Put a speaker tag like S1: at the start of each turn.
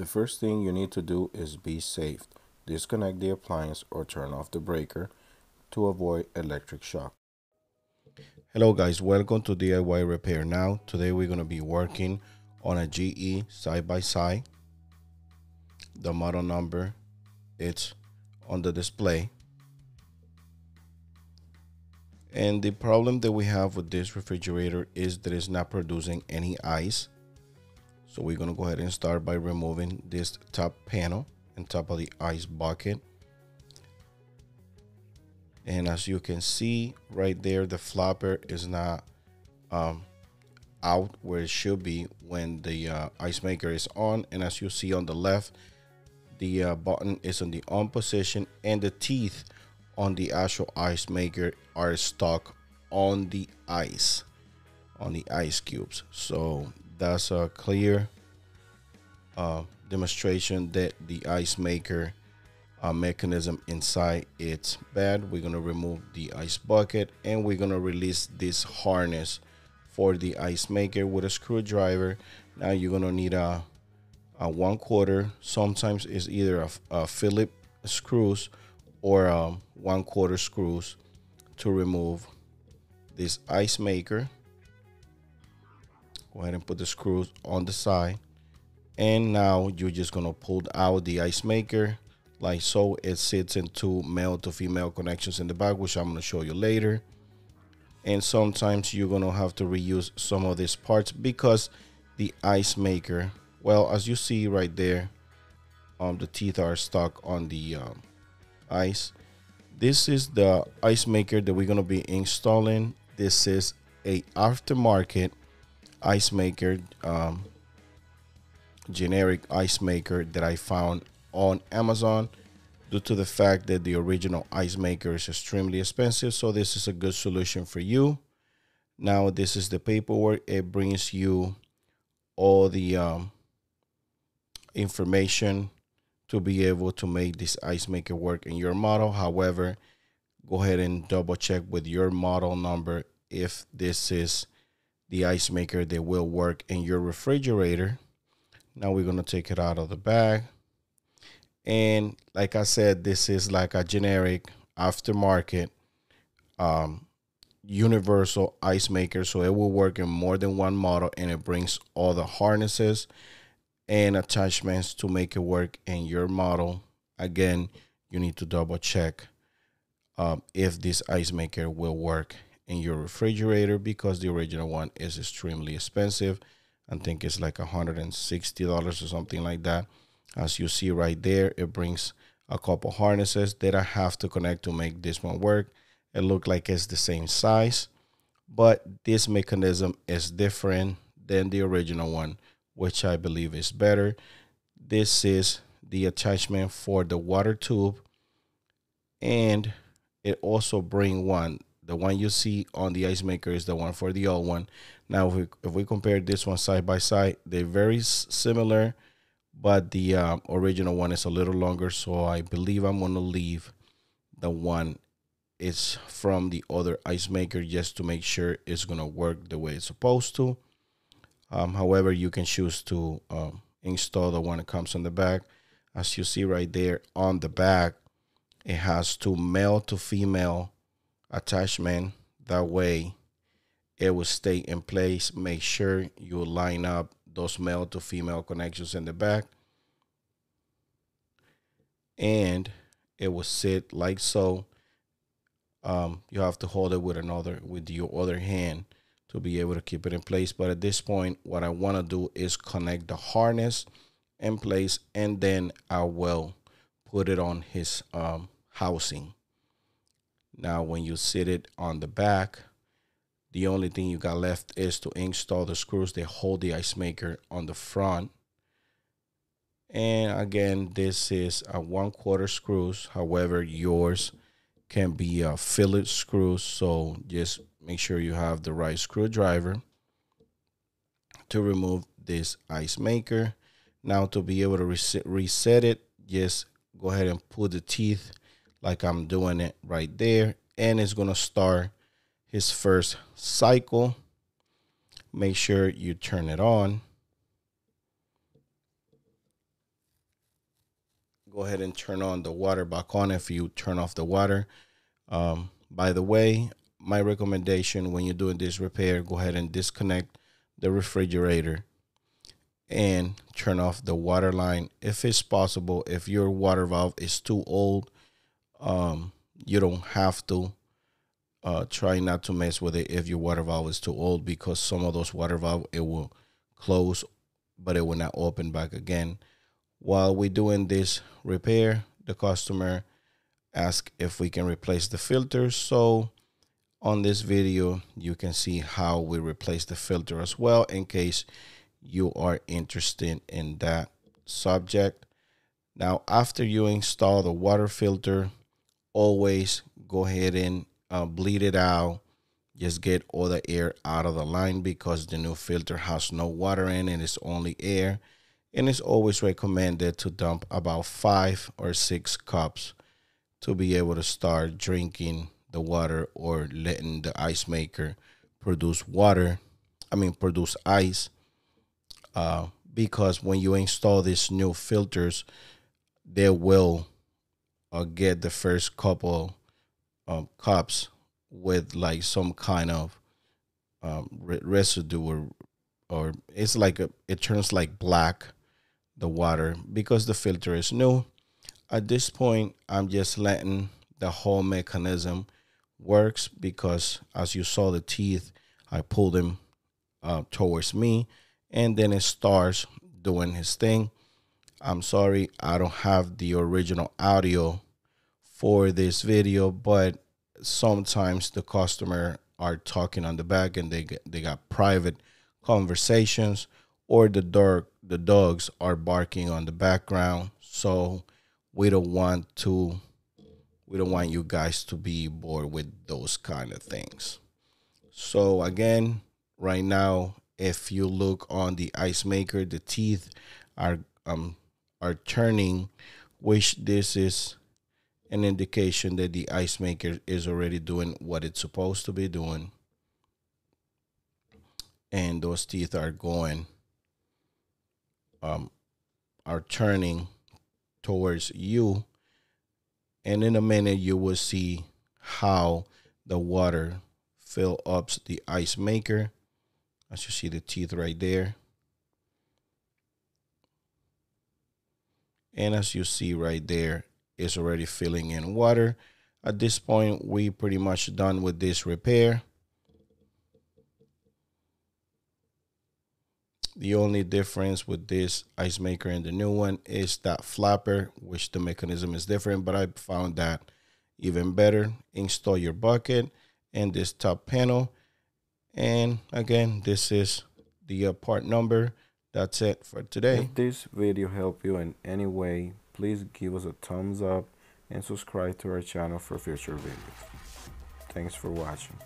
S1: The first thing you need to do is be safe. Disconnect the appliance or turn off the breaker to avoid electric shock. Hello guys, welcome to DIY Repair Now. Today we're going to be working on a GE side-by-side. The model number, it's on the display. And the problem that we have with this refrigerator is that it's not producing any ice. So we're going to go ahead and start by removing this top panel on top of the ice bucket. And as you can see right there, the flopper is not out where it should be when the ice maker is on. And as you see on the left, the button is in the on position and the teeth on the actual ice maker are stuck on the ice cubes. So that's a clear demonstration that the ice maker mechanism inside it's bad. We're going to remove the ice bucket and we're going to release this harness for the ice maker with a screwdriver. Now you're going to need a 1/4. Sometimes it's either a Phillips screws or 1/4 screws to remove this ice maker. Go ahead and put the screws on the side. And now you're just going to pull out the ice maker like so. It sits in two male to female connections in the back, which I'm going to show you later. And sometimes you're going to have to reuse some of these parts because the ice maker, well, as you see right there, the teeth are stuck on the ice. This is the ice maker that we're going to be installing. This is a aftermarket ice maker, generic ice maker that I found on Amazon due to the fact that the original ice maker is extremely expensive. So this is a good solution for you. Now this is the paperwork. It brings you all the information to be able to make this ice maker work in your model. However, go ahead and double check with your model number if this is the ice maker that will work in your refrigerator. Now we're going to take it out of the bag. And like I said, this is like a generic aftermarket universal ice maker. So it will work in more than one model, and it brings all the harnesses and attachments to make it work in your model. Again, you need to double check if this ice maker will work in your refrigerator because the original one is extremely expensive. I think it's like $160 or something like that. As you see right there, it brings a couple harnesses that I have to connect to make this one work. It looks like it's the same size, but this mechanism is different than the original one, which I believe is better. This is the attachment for the water tube, and it also brings one. The one you see on the ice maker is the one for the old one. Now, if we compare this one side by side, they're very similar, but the original one is a little longer. So I believe I'm going to leave the one it's from the other ice maker just to make sure it's going to work the way it's supposed to. However, you can choose to install the one that comes on the back. As you see right there on the back, it has two male to female attachment. That way it will stay in place. Make sure you line up those male to female connections in the back, and it will sit like so. You have to hold it with your other hand to be able to keep it in place. But at this point, what I want to do is connect the harness in place, and then I will put it on his housing. Now, when you sit it on the back, the only thing you got left is to install the screws that hold the ice maker on the front. And again, this is a 1/4 screws. However, yours can be a Phillips screws. So just make sure you have the right screwdriver to remove this ice maker. Now, to be able to reset it, just go ahead and put the teeth like I'm doing it right there, and it's going to start his first cycle. Make sure you turn it on. go ahead and turn on the water back on if you turn off the water. By the way, my recommendation when you're doing this repair, go ahead and disconnect the refrigerator and turn off the water line if it's possible. If your water valve is too old, you don't have to. Try not to mess with it if your water valve is too old, because some of those water valve, it will close but it will not open back again. While we're doing this repair, the customer asked if we can replace the filters. So on this video, you can see how we replace the filter as well, in case you are interested in that subject. Now, after you install the water filter, always go ahead and bleed it out. Just get all the air out of the line, because the new filter has no water in it, it's only air. And it's always recommended to dump about 5 or 6 cups to be able to start drinking the water, or letting the ice maker produce water. Produce ice. Because when you install these new filters, they will get the first couple cups with like some kind of residue, or it's like it turns like black, the water, because the filter is new. At this point, I'm just letting the whole mechanism works, because as you saw the teeth, I pulled them towards me, and then it starts doing his thing. I'm sorry, I don't have the original audio for this video, but sometimes the customer are talking on the back, and they got private conversations, or the dogs are barking on the background. So we don't want you guys to be bored with those kind of things. So again, right now, if you look on the ice maker, the teeth are turning, which this is an indication that the ice maker is already doing what it's supposed to be doing. And those teeth are going, are turning towards you. And in a minute, you will see how the water fill up the ice maker. As you see the teeth right there. And as you see right there, it's already filling in water. At this point, we pretty much done with this repair. The only difference with this ice maker and the new one is that flapper, which the mechanism is different, but I found that even better. Install your bucket and this top panel. And again, this is the part number. That's it for today. If this video helped you in any way, please give us a thumbs up and subscribe to our channel for future videos. Thanks for watching.